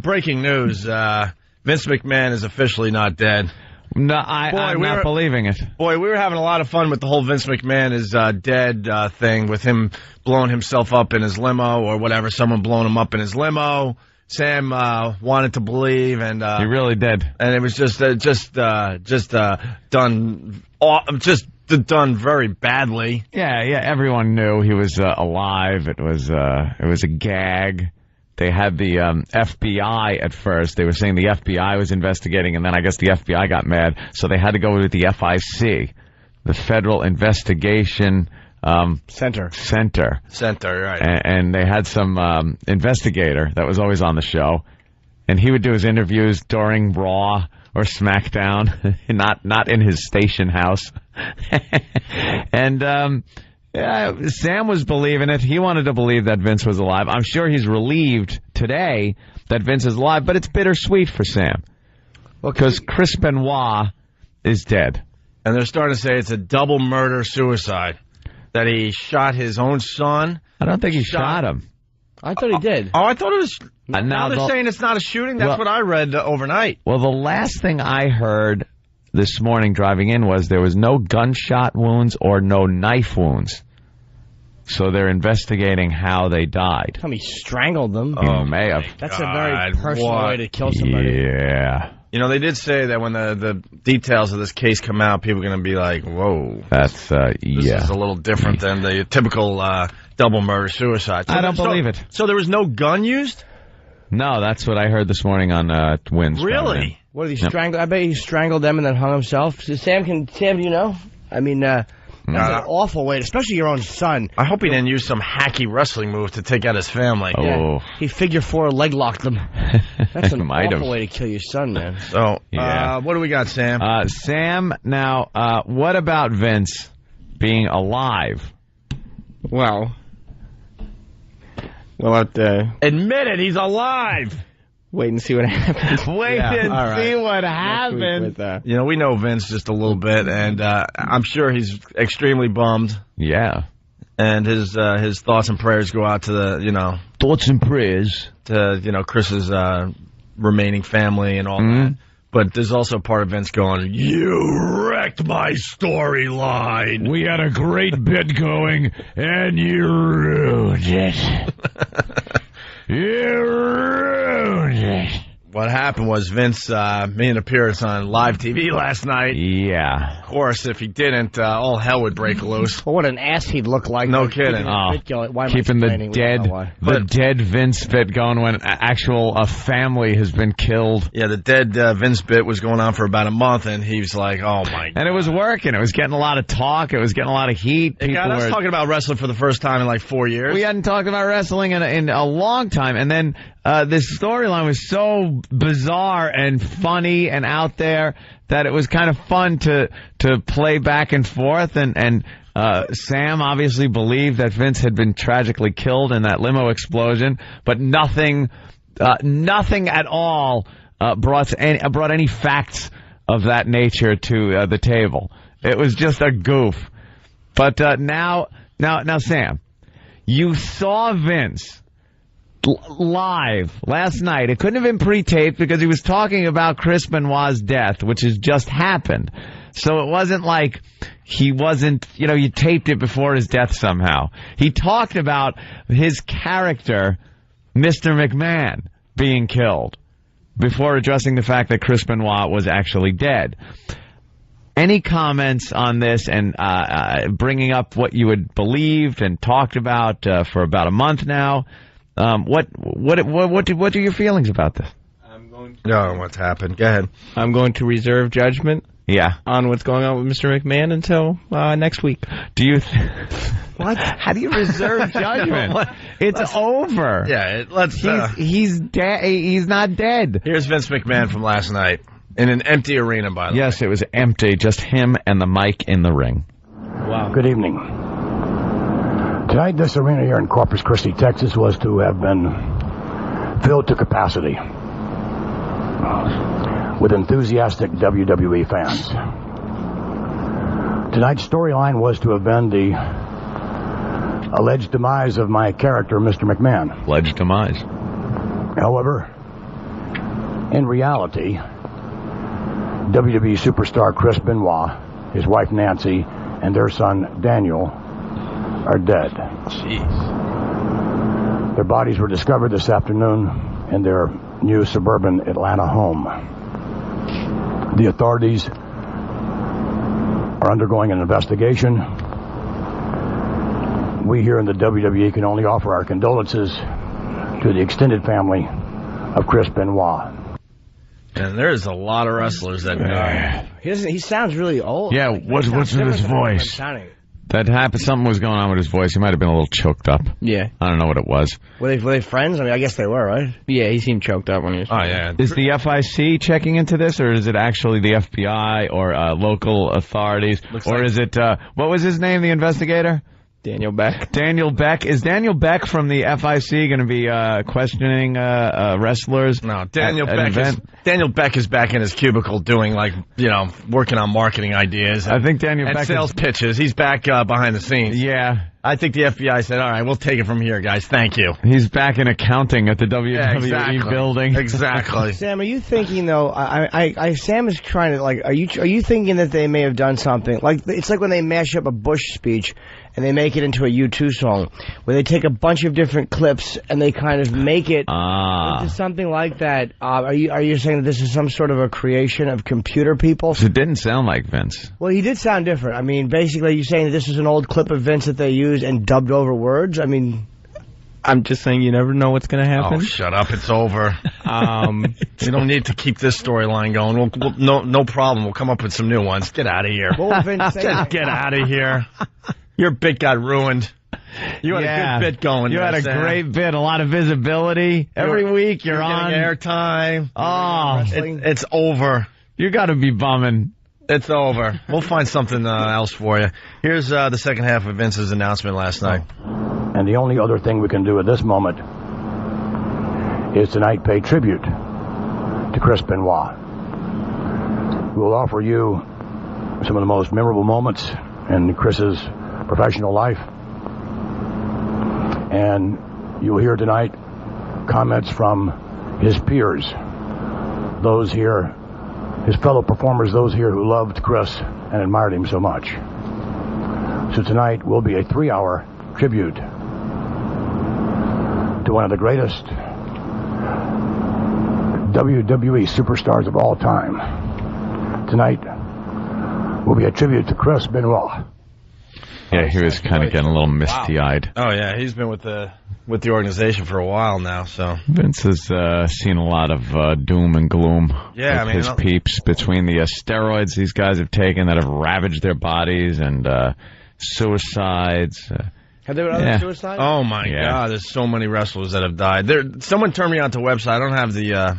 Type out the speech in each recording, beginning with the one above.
Breaking news. Vince McMahon is officially not dead. No, I'm not believing it. Boy, we were having a lot of fun with the whole Vince McMahon is dead thing, with him blowing himself up in his limo or whatever, someone blowing him up in his limo. Sam wanted to believe, and he really did. And it was just done very badly. Yeah. Everyone knew he was alive. It was a gag. They had the FBI at first. They were saying the FBI was investigating, and then I guess the FBI got mad, so they had to go with the FIC, the Federal Investigation Center, right. And they had some investigator that was always on the show, and he would do his interviews during Raw or SmackDown, not in his station house. And Sam was believing it. He wanted to believe that Vince was alive. I'm sure he's relieved today that Vince is alive, but it's bittersweet for Sam because Chris Benoit is dead. And they're starting to say it's a double murder-suicide, that he shot his own son. I don't think he shot him. I thought he did. Oh, I thought it was... Now they're saying it's not a shooting? That's what I read overnight. Well, the last thing I heard this morning driving in was there was no gunshot wounds or no knife wounds. So they're investigating how they died. Tell me, strangled them. Oh, may have. That's a very personal way to kill somebody. Yeah. You know, they did say that when the details of this case come out, people are going to be like, whoa. That's, This is a little different than the typical double murder-suicide. So I don't believe it. So there was no gun used? No, that's what I heard this morning on Twins. Really? What did he strangle? I bet he strangled them and then hung himself. So Sam, do you know? I mean, that's an awful way, especially your own son. I hope he didn't use some hacky wrestling move to take out his family. Oh. Yeah. He figure four leg locked them. That's an awful way to kill your son, man. So, what do we got, Sam? Sam, now, what about Vince being alive? Well, admit it, he's alive. Wait and see what happens. See what happens. You know, we know Vince just a little bit, and I'm sure he's extremely bummed. Yeah. And his thoughts and prayers go out to the, thoughts and prayers to, Chris's remaining family and all that. But there's also part of Vince going, you wrecked my storyline. We had a great bit going, and you ruined it. You ruined it. What happened was Vince made an appearance on live TV last night. Yeah. Of course, if he didn't, all hell would break loose. Well, what an ass he'd look like. No kidding. Keeping the dead Vince bit going when a family has been killed. Yeah, the dead Vince bit was going on for about a month, and he was like, oh, my God. And it was working. It was getting a lot of talk. It was getting a lot of heat. I was talking about wrestling for the first time in like 4 years. We hadn't talked about wrestling in a long time. And then this storyline was so bizarre and funny and out there that it was kind of fun to play back and forth. And Sam obviously believed that Vince had been tragically killed in that limo explosion, but nothing at all brought any facts of that nature to the table. It was just a goof. But now, Sam, you saw Vince live last night. It couldn't have been pre-taped because he was talking about Chris Benoit's death, which has just happened. So it wasn't like he wasn't, you taped it before his death somehow. He talked about his character, Mr. McMahon, being killed before addressing the fact that Chris Benoit was actually dead. Any comments on this and bringing up what you had believed and talked about for about a month now? What are your feelings about this? What's happened? Go ahead. I'm going to reserve judgment. Yeah. On what's going on with Mr. McMahon until next week. Do you? What? How do you reserve judgment? It's over. Yeah. He's dead. He's not dead. Here's Vince McMahon from last night in an empty arena. By the way. Yes, it was empty. Just him and the mic in the ring. Wow. Good evening. Tonight, this arena here in Corpus Christi, Texas, was to have been filled to capacity with enthusiastic WWE fans. Tonight's storyline was to have been the alleged demise of my character, Mr. McMahon. Alleged demise. However, In reality, WWE superstar Chris Benoit, his wife Nancy, and their son Daniel are dead. Jeez. Their bodies were discovered this afternoon in their new suburban Atlanta home. The authorities are undergoing an investigation. We here in the WWE can only offer our condolences to the extended family of Chris Benoit. And there's a lot of wrestlers that died. He sounds really old. Yeah, what's with his voice? That happened. Something was going on with his voice. He might have been a little choked up. Yeah. I don't know what it was. Were they friends? I mean, I guess they were, right? Yeah, he seemed choked up when he was... Oh, yeah. Is the FIC checking into this, or is it actually the FBI or local authorities? Or is it, what was his name, the investigator? Daniel Beck. Daniel Beck. Is Daniel Beck from the FIC going to be questioning wrestlers? No, Daniel Beck is back in his cubicle doing, working on marketing ideas. I think Daniel and Beck sales pitches. He's back behind the scenes. Yeah. I think the FBI said, all right, we'll take it from here, guys. Thank you. He's back in accounting at the WWE building. Exactly. Sam, are you thinking, though, Sam is trying to, are you thinking that they may have done something? It's like when they mash up a Bush speech and they make it into a U2 song, where they take a bunch of different clips and they kind of make it into something like that. Are you saying that this is some sort of a creation of computer people? It didn't sound like Vince. Well, he did sound different. I mean, basically, you're saying that this is an old clip of Vince that they used and dubbed over words? I mean... I'm just saying you never know what's going to happen. Oh, shut up. It's over. You don't need to keep this storyline going. No problem. We'll come up with some new ones. Get out of here. What will Vince say? Get out of here. Your bit got ruined. You had a good bit going. You had a great bit, a lot of visibility. Every week you're on. Airtime. Oh, it's over. You got to be bumming. It's over. We'll find something else for you. Here's the second half of Vince's announcement last night. And the only other thing we can do at this moment is tonight pay tribute to Chris Benoit. We'll offer you some of the most memorable moments in Chris's professional life. And you'll hear tonight comments from his peers, those here, his fellow performers, those here who loved Chris and admired him so much. So tonight will be a 3-hour tribute to one of the greatest WWE superstars of all time. Tonight will be a tribute to Chris Benoit. Yeah, he was kind of getting a little misty-eyed. Oh yeah, he's been with the organization for a while now. So Vince has seen a lot of doom and gloom. Yeah, with his peeps between the steroids these guys have taken that have ravaged their bodies and suicides. Have there been other suicides? Oh my God, there's so many wrestlers that have died. Someone turned me on to a website. I don't have the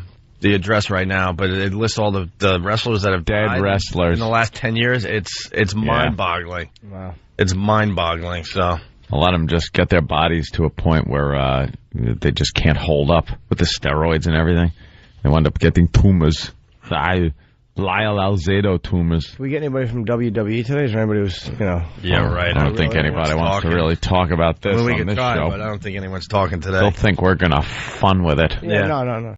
address right now, but it lists all the wrestlers that have died wrestlers in the last 10 years. It's mind-boggling. Wow. It's mind-boggling. So a lot of them just get their bodies to a point where they just can't hold up with the steroids and everything. They wind up getting tumors. Lyle Alzado tumors. Did we get anybody from WWE today? Is there anybody who's, Yeah, right. I don't think anybody wants to really talk about this we on can this try, show. But I don't think anyone's talking today. They'll think we're going to have fun with it. Yeah, no.